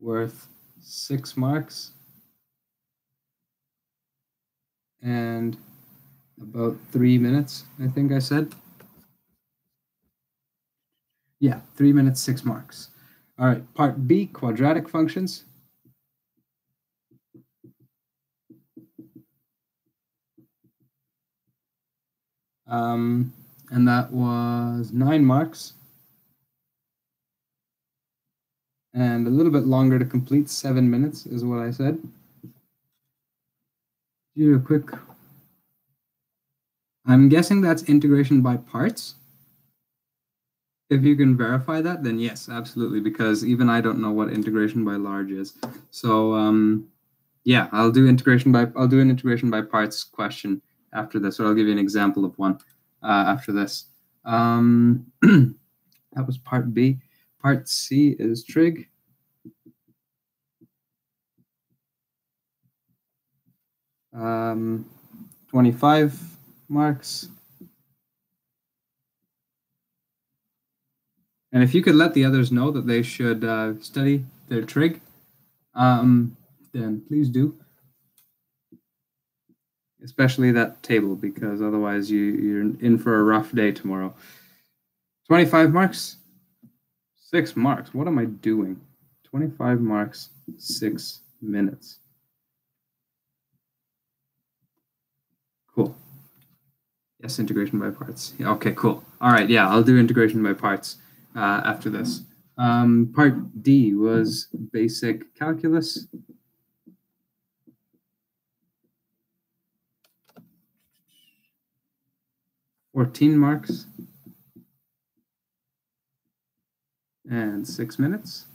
Worth 6 marks and about 3 minutes, I think I said. Yeah, 3 minutes, 6 marks. All right, part B, quadratic functions. And that was 9 marks. And a little bit longer to complete, 7 minutes is what I said. Do a quick. I'm guessing that's integration by parts. If you can verify that, then yes, absolutely, because even I don't know what integration by large is. So yeah, I'll do an integration by parts question after this, or I'll give you an example of one after this. That was part B. Part C is trig. Um, 25 marks. And if you could let the others know that they should study their trig, then please do. Especially that table, because otherwise you're in for a rough day tomorrow. 25 marks, 6 marks. What am I doing? 25 marks, 6 minutes. Cool. Yes, integration by parts. Yeah, okay, cool. All right, yeah, I'll do integration by parts after this. Part D was basic calculus. $14 marks and 6 minutes.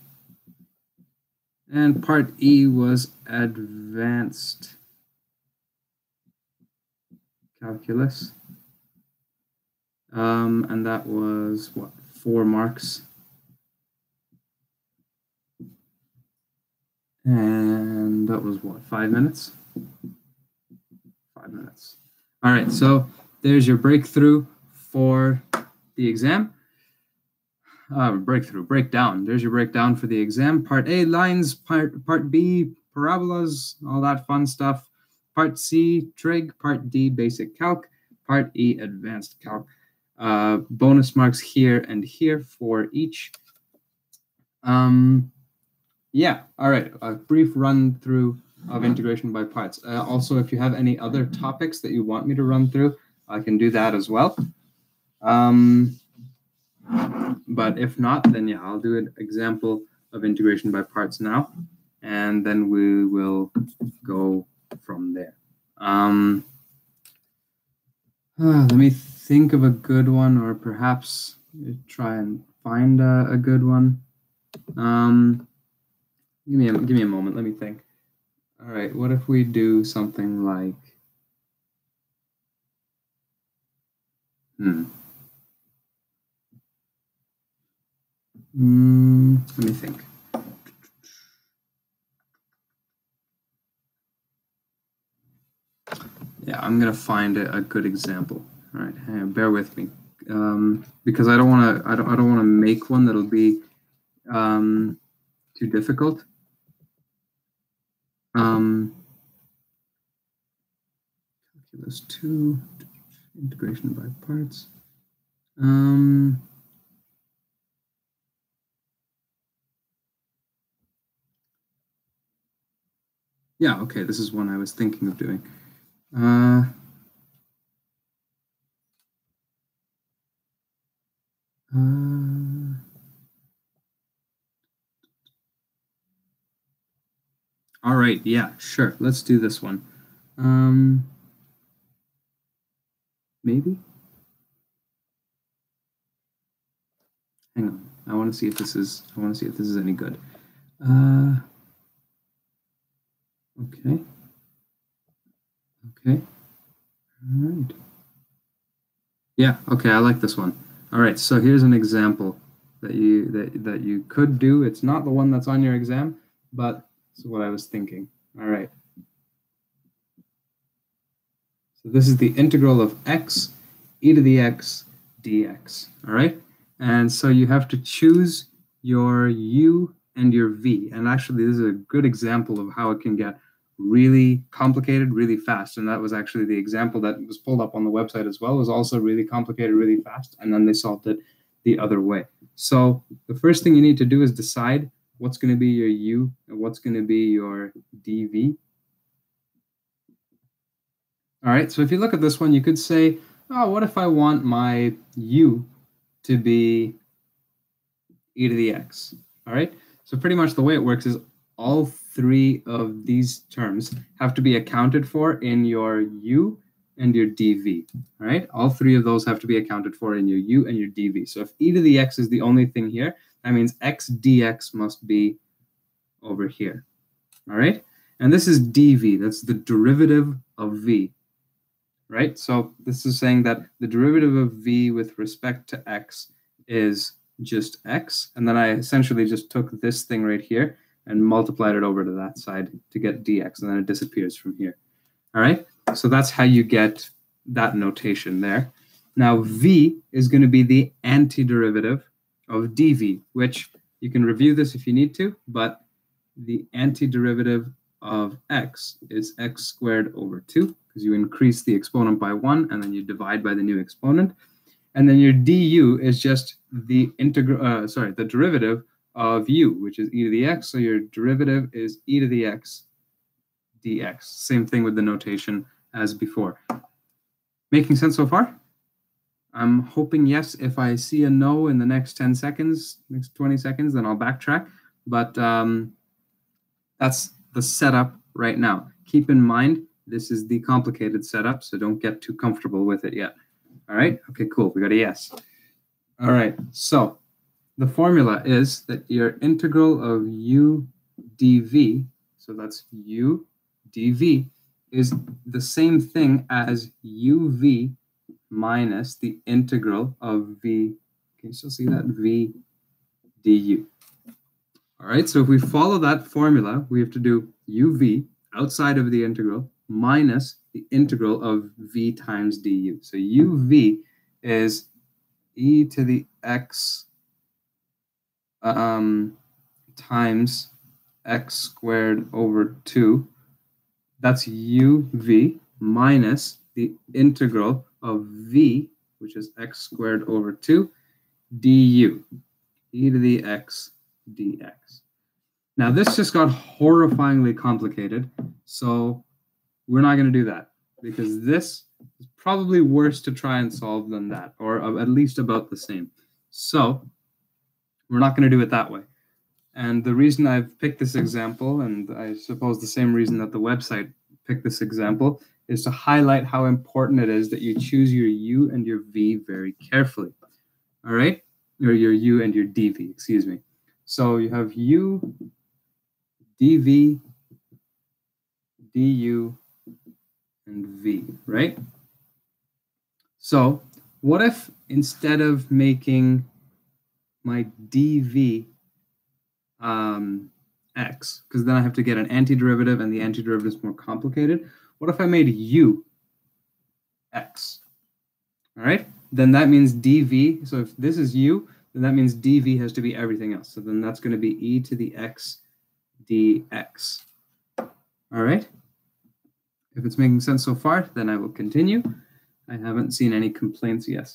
And part E was advanced calculus. And that was what, 4 marks. And that was what, 5 minutes? 5 minutes. All right, so there's your breakthrough for the exam. Breakdown. There's your breakdown for the exam. Part A, lines. Part B, parabolas, all that fun stuff. Part C, trig. Part D, basic calc. Part E, advanced calc. Bonus marks here and here for each. Yeah, all right, a brief run through of integration by parts. Also, if you have any other topics that you want me to run through, I can do that as well. But if not, then yeah, I'll do an example of integration by parts now, and then we will go from there. Let me think of a good one, or perhaps try and find a good one. Give me a moment. Let me think. All right, what if we do something like, let me think. Yeah, I'm gonna find a good example. All right, hang on, bear with me, because I don't want to make one that'll be too difficult. Calculus 2, integration by parts. Yeah, okay, this is one I was thinking of doing. All right, yeah, sure. Let's do this one. Maybe? Hang on. I want to see if this is any good. Okay. Okay. All right. Yeah, okay, I like this one. All right, so here's an example that you could do. It's not the one that's on your exam, but This is what I was thinking. All right. So this is the integral of x, e to the x dx. All right. And so you have to choose your u and your v. And actually, this is a good example of how it can get really complicated really fast. And that was actually the example that was pulled up on the website as well. It was also really complicated really fast. And then they solved it the other way. So the first thing you need to do is decide what's going to be your u and what's going to be your dv. All right, so if you look at this one, you could say, oh, what if I want my u to be e to the x? All right, so pretty much the way it works is all three of these terms have to be accounted for in your u and your dv. All right, all three of those have to be accounted for in your u and your dv. So if e to the x is the only thing here, that means x dx must be over here. All right, and this is dv, that's the derivative of v. Right? So this is saying that the derivative of v with respect to x is just x. And then I essentially just took this thing right here and multiplied it over to that side to get dx. And then it disappears from here. All right? So that's how you get that notation there. Now, v is going to be the antiderivative of dv, which you can review this if you need to, but the antiderivative of x is x squared over 2, because you increase the exponent by 1 and then you divide by the new exponent. And then your du is just the the derivative of u, which is e to the x. So your derivative is e to the x dx. Same thing with the notation as before. Making sense so far? I'm hoping yes. If I see a no in the next 10 seconds, next 20 seconds, then I'll backtrack. But that's the setup right now. Keep in mind, this is the complicated setup, so don't get too comfortable with it yet. All right? Okay, cool. We got a yes. All right. So the formula is that your integral of u dv, so that's u dv, is the same thing as uv minus the integral of v. Can you still see that? V du. All right, so if we follow that formula, we have to do uv outside of the integral minus the integral of v times du. So uv is e to the x times x squared over 2. That's uv minus the integral of v, which is x squared over 2, du, e to the x dx. Now, this just got horrifyingly complicated, so we're not going to do that, because this is probably worse to try and solve than that, or at least about the same. So we're not going to do it that way. And the reason I've picked this example, and I suppose the same reason that the website picked this example, is to highlight how important it is that you choose your u and your v very carefully. All right? Or your u and your dv, excuse me. So you have u, dv, du, and v, right? So what if instead of making my dv x, because then I have to get an antiderivative, and the antiderivative is more complicated. What if I made u x? All right, then that means dv. So if this is u, then that means dv has to be everything else. So then that's going to be e to the x dx. All right. If it's making sense so far, then I will continue. I haven't seen any complaints yet,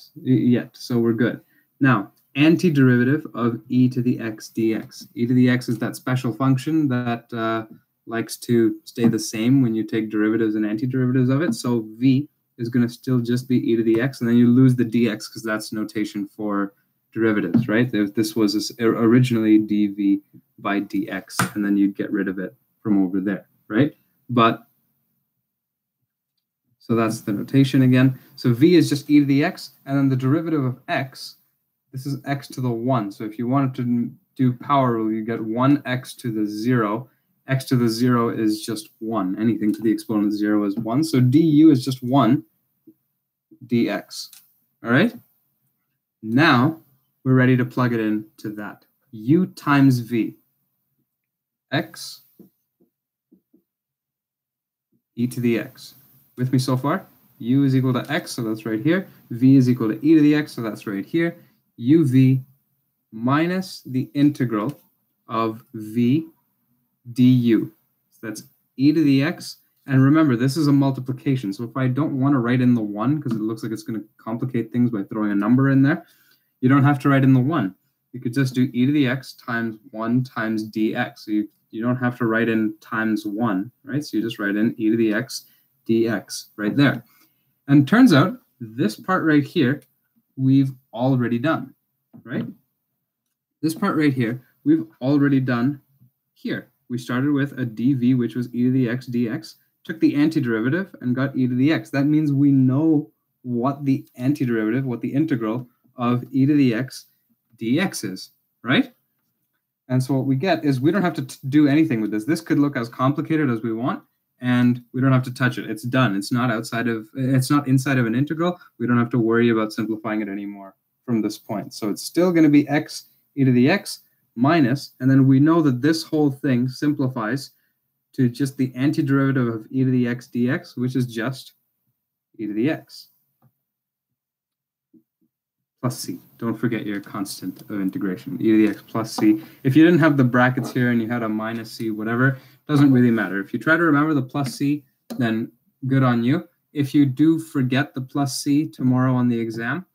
so we're good. Now, antiderivative of e to the x dx. E to the x is that special function that likes to stay the same when you take derivatives and antiderivatives of it. So v is going to still just be e to the x, and then you lose the dx because that's notation for derivatives, right? This was originally dv by dx, and then you'd get rid of it from over there, right? But so that's the notation again. So v is just e to the x, and then the derivative of x, this is x to the 1. So if you wanted to do power rule, you get 1x to the 0. X to the 0 is just 1. Anything to the exponent of 0 is 1. So du is just 1 dx. All right? Now we're ready to plug it into that. U times v. X e to the x. With me so far? U is equal to x, so that's right here. V is equal to e to the x, so that's right here. uv minus the integral of v du. So that's e to the x. And remember, this is a multiplication. So if I don't want to write in the 1, because it looks like it's going to complicate things by throwing a number in there, you don't have to write in the 1. You could just do e to the x times 1 times dx. So you don't have to write in times 1, right? So you just write in e to the x dx right there. And turns out this part right here, we've already done, right? This part right here, we've already done here. We started with a dv, which was e to the x dx, took the antiderivative and got e to the x. That means we know what the antiderivative, what the integral of e to the x dx is, right? And so what we get is we don't have to do anything with this. This could look as complicated as we want, and we don't have to touch it. It's done. It's not inside of an integral. We don't have to worry about simplifying it anymore from this point. So it's still going to be x e to the x minus, and then we know that this whole thing simplifies to just the antiderivative of e to the x dx, which is just e to the x plus c. Don't forget your constant of integration, e to the x plus c. If you didn't have the brackets here and you had a minus c, whatever, doesn't really matter. If you try to remember the plus c, then good on you. If you do forget the plus c tomorrow on the exam,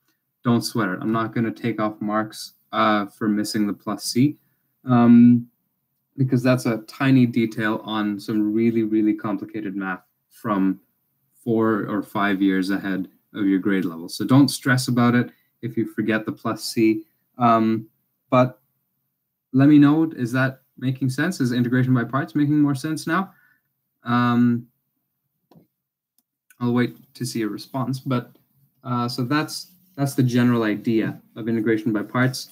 don't sweat it. I'm not going to take off marks for missing the plus c, because that's a tiny detail on some really, really complicated math from 4 or 5 years ahead of your grade level. So don't stress about it if you forget the plus c. But let me know, is that making sense? Is integration by parts making more sense now? I'll wait to see a response. But so that's the general idea of integration by parts.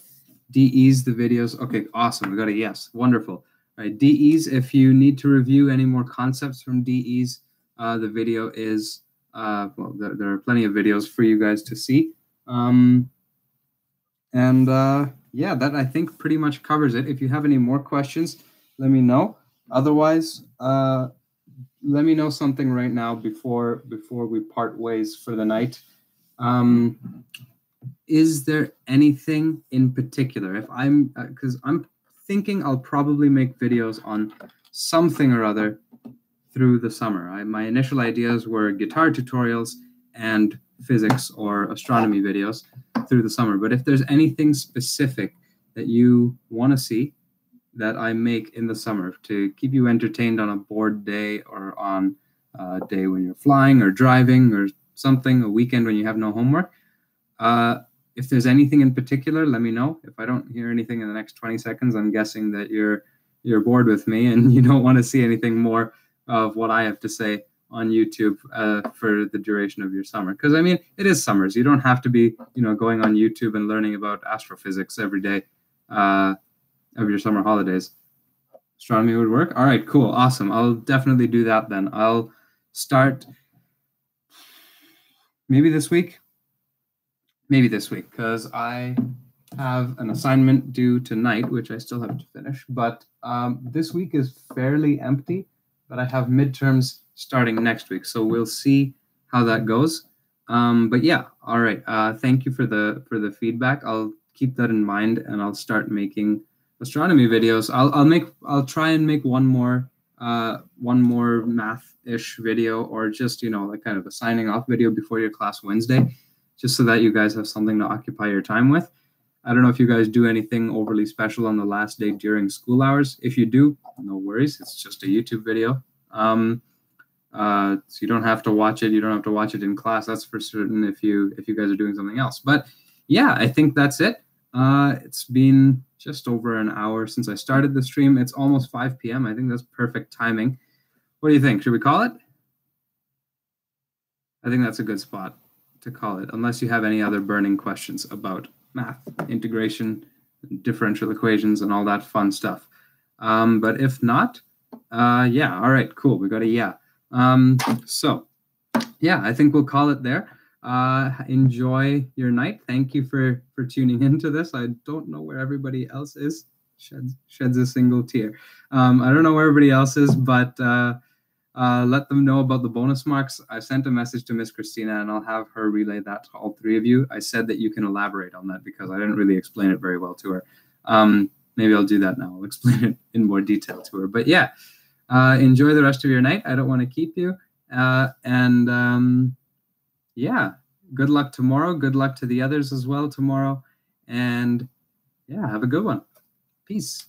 DEs, the videos. Okay, awesome. We got a yes. Wonderful. All right, DEs, if you need to review any more concepts from DEs, the video is, well, there are plenty of videos for you guys to see. Yeah, that I think pretty much covers it. If you have any more questions, let me know. Otherwise, let me know something right now before we part ways for the night. Is there anything in particular? If because I'm thinking I'll probably make videos on something or other through the summer. My initial ideas were guitar tutorials and physics or astronomy videos through the summer. But if there's anything specific that you want to see that I make in the summer to keep you entertained on a bored day or on a day when you're flying or driving or something, a weekend when you have no homework, if there's anything in particular, let me know. If I don't hear anything in the next 20 seconds, I'm guessing that you're bored with me and you don't want to see anything more of what I have to say on YouTube for the duration of your summer. Because, I mean, it is summers. You don't have to be, going on YouTube and learning about astrophysics every day of your summer holidays. Astronomy would work? All right, cool, awesome. I'll definitely do that then. I'll start maybe this week, because I have an assignment due tonight, which I still have to finish. But this week is fairly empty, but I have midterms starting next week, so we'll see how that goes. But yeah, all right. Thank you for the feedback. I'll keep that in mind, and I'll start making astronomy videos. I'll try and make one more math-ish video, or just like kind of a signing off video before your class Wednesday, just so that you guys have something to occupy your time with. I don't know if you guys do anything overly special on the last day during school hours. If you do, no worries. It's just a YouTube video. So you don't have to watch it. You don't have to watch it in class. That's for certain if you guys are doing something else. But yeah, I think that's it. It's been just over an hour since I started the stream. It's almost 5 p.m. I think that's perfect timing. What do you think? Should we call it? I think that's a good spot to call it, unless you have any other burning questions about math, integration, differential equations, and all that fun stuff. But if not, yeah, all right, cool. We got a yeah. So yeah, I think we'll call it there. Enjoy your night. Thank you for tuning into this. I don't know where everybody else is. Sheds a single tear. I don't know where everybody else is, but let them know about the bonus marks. I sent a message to Miss Christina, and I'll have her relay that to all three of you. I said that you can elaborate on that because I didn't really explain it very well to her. Maybe I'll do that now. I'll explain it in more detail to her. But yeah, enjoy the rest of your night. I don't want to keep you. Yeah, good luck tomorrow. Good luck to the others as well tomorrow. And yeah, have a good one. Peace.